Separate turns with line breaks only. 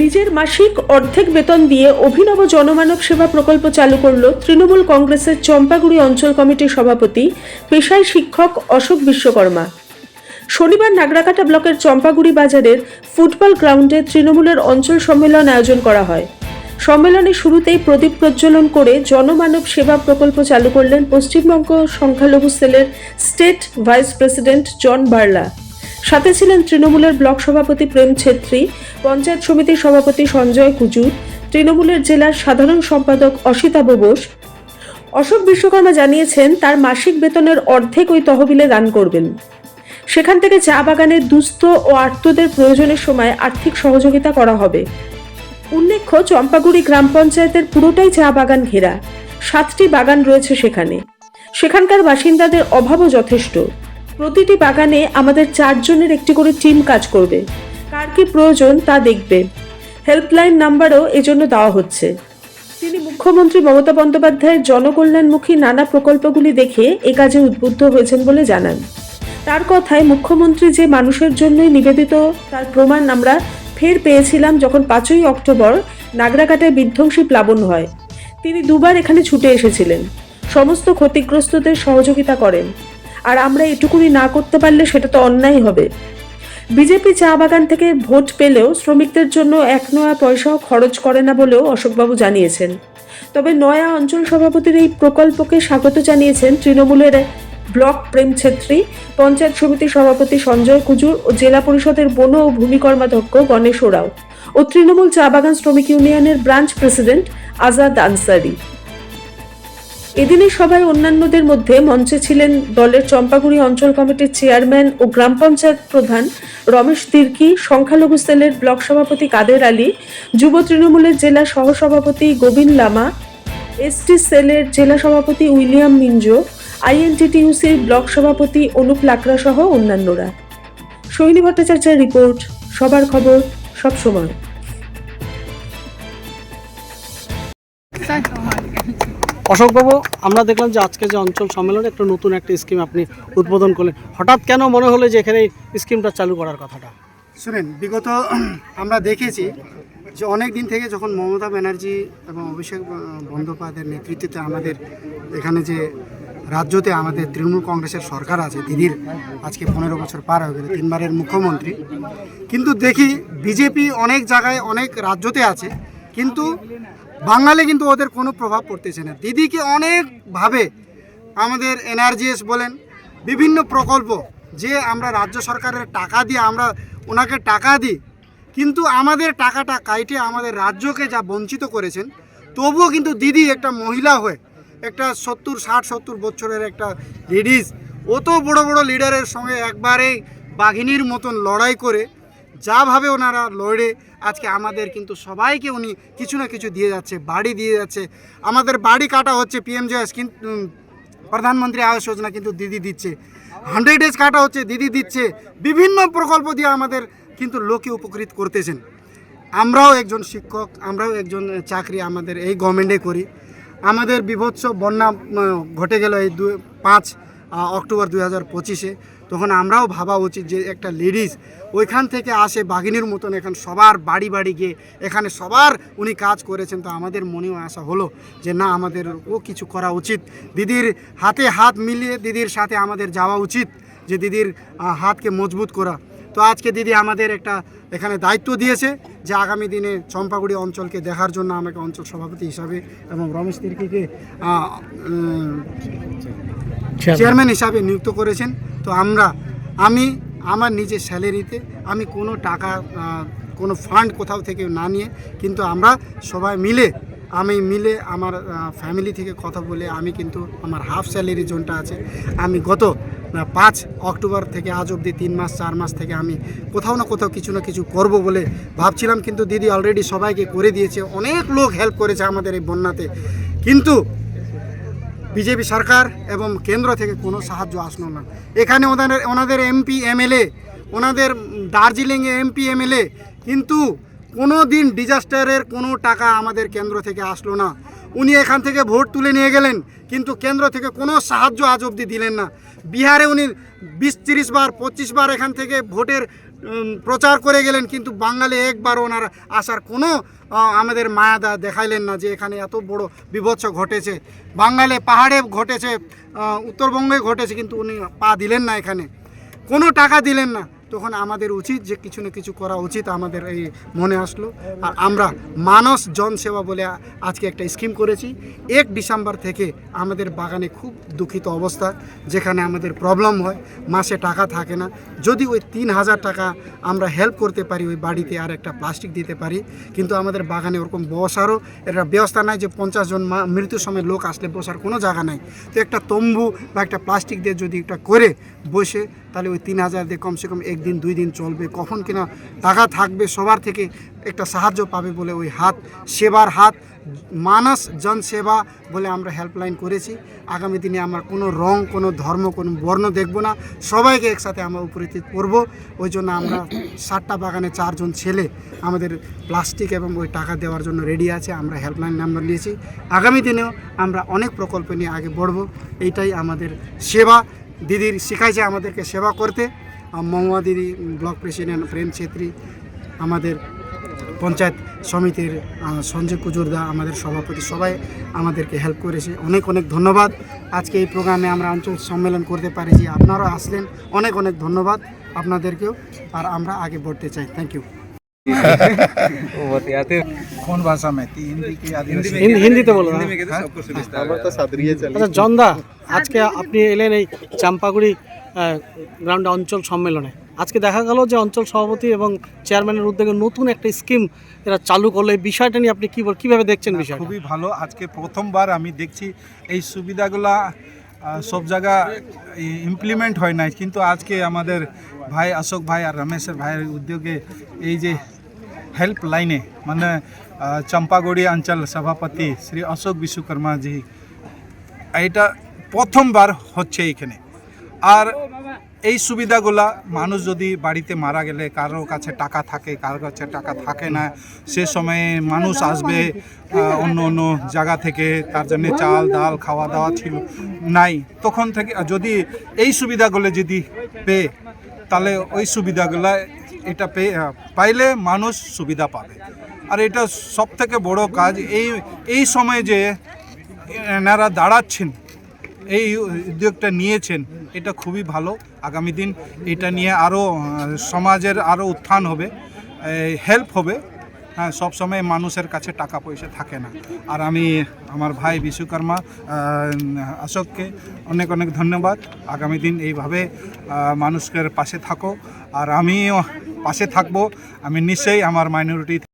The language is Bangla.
নিজের মাসিক অর্ধেক বেতন দিয়ে অভিনব জনমানব সেবা প্রকল্প চালু করল তৃণমূল কংগ্রেসের চম্পাগুড়ি অঞ্চল কমিটির সভাপতি পেশায় শিক্ষক অশোক বিশ্বকর্মা। শনিবার নাগরাকাটা ব্লকের চম্পাগুড়ি বাজারের ফুটবল গ্রাউন্ডে তৃণমূলের অঞ্চল সম্মেলন আয়োজন করা হয়। সম্মেলনের শুরুতেই প্রদীপ প্রজ্বলন করে জনমানব সেবা প্রকল্প চালু করলেন পশ্চিমবঙ্গ সংখ্যালঘু সেলের state vice president John Barla. সাথে ছিলেন তৃণমূলের ব্লক সভাপতি প্রেম ছেত্রী, পঞ্চায়েত সমিতির সভাপতি সঞ্জয় কুজুর, তৃণমূলের জেলার সাধারণ সম্পাদক অসিতাভ বোস। অশোক বিশ্বকর্মা জানিয়েছেন তার মাসিক বেতনের অর্ধেক ওই তহবিলে দান করবেন। সেখান থেকে চা বাগানের দুস্থ ও আর্তদের প্রয়োজনের সময় আর্থিক সহযোগিতা করা হবে। উল্লেখ্য, চম্পাগুড়ি গ্রাম পঞ্চায়েতের পুরোটাই চা বাগান ঘেরা। 7টি বাগান রয়েছে সেখানকার বাসিন্দাদের অভাবও যথেষ্ট। প্রতিটি বাগানে আমাদের 4 জনের একটি করে টিম কাজ করবে। কার কি প্রয়োজন তা দেখবে। হেল্পলাইন নাম্বারও এজন্য দেওয়া হচ্ছে। তিনি মুখ্যমন্ত্রী মমতা বন্দ্যোপাধ্যায়ের জনকল্যাণমুখী নানা প্রকল্পগুলি দেখে এ কাজে উদ্বুদ্ধ হয়েছেন বলে জানান। তার কথায়, মুখ্যমন্ত্রী যে মানুষের জন্যই নিবেদিত তার প্রমাণ আমরা ফের পেয়েছিলাম যখন 5ই অক্টোবর নাগরাকাটায় বিধ্বংসী প্লাবন হয়। তিনি দুবার এখানে ছুটে এসেছিলেন, সমস্ত ক্ষতিগ্রস্তদের সহযোগিতা করেন। আর আমরা এটুকুনি না করতে পারলে সেটা তো অন্যায় হবে। বিজেপি চা বাগান থেকে ভোট পেলেও শ্রমিকদের জন্য 1 নয়া পয়সাও খরচ করে না বলেও অশোকবাবু জানিয়েছেন। তবে নয়া অঞ্চল সভাপতির এই প্রকল্পকে স্বাগত জানিয়েছেন তৃণমূলের ব্লক প্রেম ছেত্রী, পঞ্চায়েত সমিতির সভাপতি সঞ্জয় কুজুর ও জেলা পরিষদের বন ও ভূমি কর্মাধ্যক্ষ গণেশ ওরাও ও তৃণমূল চা বাগান শ্রমিক ইউনিয়নের ব্রাঞ্চ প্রেসিডেন্ট আজাদ আনসারি। এদিনের সভায় অন্যান্যদের মধ্যে মঞ্চে ছিলেন দলের চম্পাগুড়ি অঞ্চল কমিটির চেয়ারম্যান ও গ্রাম পঞ্চায়েত প্রধান রমেশ তির্কি, সংখ্যালঘু সেলের ব্লক সভাপতি কাদের আলী, যুব তৃণমূলের জেলা সহসভাপতি গোবিন্দ লামা, এসটি সেলের জেলা সভাপতি উইলিয়াম মিঞ্জো, আইএনটিটিইউসির ব্লক সভাপতি অনুপ লাকড়া সহ অন্যান্যরা। সোহিনী ভট্টাচার্যের রিপোর্ট, সবার খবর, সব সময়।
অশোকবাবু, আমরা দেখলাম যে আজকে যে অঞ্চল সম্মেলনে নতুন একটা স্কিম আপনি উদ্বোধন করলেন। হঠাৎ কেন মনে হলো যে এখানে এই স্কিমটা চালু করার কথাটা?
শুনেন, বিগত আমরা দেখেছি যে অনেক দিন থেকে যখন মমতা ব্যানার্জি এবং অভিষেক বন্দ্যোপাধ্যায়ের নেতৃত্বে আমাদের এখানে যে রাজ্যতে আমাদের তৃণমূল কংগ্রেসের সরকার আছে, দিদির আজকে 15 বছর পার হয়ে গেল, 3 বারের মুখ্যমন্ত্রী, কিন্তু দেখি বিজেপি অনেক জায়গায় অনেক রাজ্যতে আছে, কিন্তু বাঙালি কিন্তু ওদের কোনো প্রভাব পড়তেছে না। দিদিকে অনেকভাবে আমাদের এনআরজিএস বলেন, বিভিন্ন প্রকল্প যে আমরা রাজ্য সরকারের টাকা দিয়ে আমরা ওনাকে টাকা দিই, কিন্তু আমাদের টাকাটা কাইটে আমাদের রাজ্যকে যা বঞ্চিত করেছেন, তবুও কিন্তু দিদি একটা মহিলা হয়ে একটা 60-70 বছরের একটা লেডিস, অত বড় বড় লিডারের সঙ্গে একবারেই বাঘিনীর মতন লড়াই করে যাভাবে ওনারা লড়ে আজকে আমাদের কিন্তু সবাইকে উনি কিছু না কিছু দিয়ে যাচ্ছে, বাড়ি দিয়ে যাচ্ছে। আমাদের বাড়ি কাটা হচ্ছে পিএমজেএস, কিন্তু প্রধানমন্ত্রী আবাস যোজনা কিন্তু দিদি দিচ্ছে, 100 ডেজ কাটা হচ্ছে দিদি দিচ্ছে, বিভিন্ন প্রকল্প দিয়ে আমাদের কিন্তু লোকে উপকৃত করতেছেন। আমরাও একজন শিক্ষক, আমরাও একজন চাকরি আমাদের এই গভর্নমেন্টে করি। আমাদের বিভৎস বন্যা ঘটে গেল এই 5 অক্টোবর 2025-এ, তখন আমরাও ভাবা উচিত যে একটা লেডিস ওইখান থেকে আসে বাঘিনীর মতন এখন সবার বাড়ি বাড়ি গিয়ে এখানে সবার উনি কাজ করেছেন। তো আমাদের মনেও আশা হলো যে না, আমাদেরও কিছু করা উচিত, দিদির হাতে হাত মিলিয়ে দিদির সাথে আমাদের যাওয়া উচিত, যে দিদির হাতকে মজবুত করা। তো আজকে দিদি আমাদের একটা এখানে দায়িত্ব দিয়েছে যে আগামী দিনে চম্পাগুড়ি অঞ্চলকে দেখার জন্য আমাকে অঞ্চল সভাপতি হিসাবে এবং রমেশ তির্কিকে চেয়ারম্যান হিসাবে নিযুক্ত করেছেন। তো আমি আমার নিজের স্যালারিতে আমি কোনো টাকা কোনো ফান্ড কোথাও থেকে না নিয়ে, কিন্তু আমরা সবাই মিলে আমার ফ্যামিলি থেকে কথা বলে আমি কিন্তু আমার হাফ স্যালারি জোনটা আছে, আমি গত 5 অক্টোবর থেকে আজ অবধি 3 মাস 4 মাস থেকে আমি কোথাও না কোথাও কিছু না কিছু করব বলে ভাবছিলাম, কিন্তু দিদি অলরেডি সবাইকে করে দিয়েছে। অনেক লোক হেল্প করেছে আমাদের এই বন্যাতে, কিন্তু বিজেপি সরকার এবং কেন্দ্র থেকে কোনো সাহায্য আসলো না। এখানে ওনাদের এমপি এমএলএ, ওনাদের দার্জিলিংয়ে এমপি এমএলএ, কিন্তু কোনো দিন ডিজাস্টারের কোনো টাকা আমাদের কেন্দ্র থেকে আসলো না। উনি এখান থেকে ভোট তুলে নিয়ে গেলেন, কিন্তু কেন্দ্র থেকে কোনো সাহায্য আজ অবধি দিলেন না। বিহারে উনি 20-30 বার 25 বার এখান থেকে ভোটের প্রচার করে গেলেন, কিন্তু বাঙালি একবার ওনার আসার কোনো আমাদের মায়াদা দেখাইলেন না যে এখানে এত বড় বিভৎস ঘটেছে। বাঙালি পাহাড়ে ঘটেছে, উত্তরবঙ্গে ঘটেছে, কিন্তু উনি পা দিলেন না, এখানে কোনো টাকা দিলেন না। তখন আমাদের উচিত যে কিছু না কিছু করা উচিত, আমাদের এই মনে আসলো। আর আমরা মানস জনসেবা বলে আজকে একটা স্কিম করেছি। 1 ডিসেম্বর থেকে আমাদের বাগানে খুব দুঃখিত অবস্থা, যেখানে আমাদের প্রবলেম হয়, মাসে টাকা থাকে না। যদি ওই 3000 টাকা আমরা হেল্প করতে পারি, ওই বাড়িতে আর একটা প্লাস্টিক দিতে পারি, কিন্তু আমাদের বাগানে ওরকম বসারও একটা ব্যবস্থা নাই যে 50 জন মৃত্যুর সময় লোক আসলে বসার কোনো জায়গা নাই। তো একটা তম্বু বা একটা প্লাস্টিক দিয়ে যদি একটা করে বসে, তাহলে ওই 3000 দিয়ে কমসে কম 1 দিন 2 দিন চলবে। কখন কিনা টাকা থাকবে, সবার থেকে একটা সাহায্য পাবে বলে ওই হাত সেবার হাত মানস জনসেবা বলে আমরা হেল্পলাইন করেছি। আগামী দিনে আমরা কোনো রং, কোনো ধর্ম, কোনো বর্ণ দেখব না, সবাইকে একসাথে আমরা উপস্থিত করব। ওই জন্য আমরা 7টা বাগানে 4 জন ছেলে আমাদের প্লাস্টিক এবং ওই টাকা দেওয়ার জন্য রেডি আছে। আমরা হেল্পলাইন নাম্বার নিয়েছি। আগামী দিনেও আমরা অনেক প্রকল্প নিয়ে আগে বড়ব। এইটাই আমাদের সেবা। দিদির শিখাইছে আমাদেরকে সেবা করতে। মহুয়া দিদি, ব্লক প্রেসিডেন্ট প্রেম ছেত্রী, আমাদের পঞ্চায়েত সমিতির সঞ্জয় কুজুরদা, আমাদের সভাপতি, সবাই আমাদেরকে হেল্প করেছে। অনেক অনেক ধন্যবাদ। আজকে এই প্রোগ্রামে আমরা অঞ্চল সম্মেলন করতে পারেছি, আপনারাও আসলেন, অনেক অনেক ধন্যবাদ আপনাদেরকেও। আর আমরা আগে बढ़ते চাই। Thank you.
कौन भाषा में थी? हिंदी की आदिवासी?
হিন্দিতে বলো না?
हाँ?
আচ্ছা জনদা, আজকে আপনি এলেন এই চাম্পাগুড়ি গ্রাউন্ডে অঞ্চল সম্মেলনে। আজকে দেখা গেল যে অঞ্চল সভাপতি এবং চেয়ারম্যানের উদ্যোগে নতুন একটা স্কিম এরা চালু করলো। এই বিষয়টা নিয়ে আপনি কীভাবে দেখছেন বিষয়টা?
খুবই ভালো। আজকে প্রথমবার আমি দেখছি এই সুবিধাগুলা সব জায়গা ইমপ্লিমেন্ট হয় নাই, কিন্তু আজকে আমাদের ভাই অশোক ভাই আর রমেশের ভাইয়ের উদ্যোগে এই যে হেল্প লাইনে, মানে চম্পাগুড়ি অঞ্চল সভাপতি শ্রী অশোক বিশ্বকর্মা জি, এটা প্রথমবার হচ্ছে এখানে। আর এই সুবিধাগুলা মানুষ যদি বাড়িতে মারা গেলে, কারোর কাছে টাকা থাকে, কারোর কাছে টাকা থাকে না, সে সময়ে মানুষ আসবে অন্য অন্য জায়গা থেকে, তার জন্য চাল ডাল খাওয়া দাওয়া ছিল নাই, তখন থেকে যদি এই সুবিধাগুলো যদি পেয়ে, তাহলে ওই সুবিধাগুলা এটা পাইলে মানুষ সুবিধা পাবে। আর এটা সব থেকে বড় কাজ। এই সময়ে যে এনারা দাঁড়াচ্ছেন, এই উদ্যোগটা নিয়েছেন, এটা খুবই ভালো। আগামী দিন এটা নিয়ে আরও সমাজের আরও উত্থান হবে, হেল্প হবে। হ্যাঁ, সবসময় মানুষের কাছে টাকা পয়সা থাকে না। আর আমি আমার ভাই বিশ্বকর্মা অশোককে অনেক অনেক ধন্যবাদ। আগামী দিন এইভাবে মানুষের পাশে থাকো, আর আমিও পাশে থাকবো। আমি নিশ্চয়ই আমার মাইনরিটি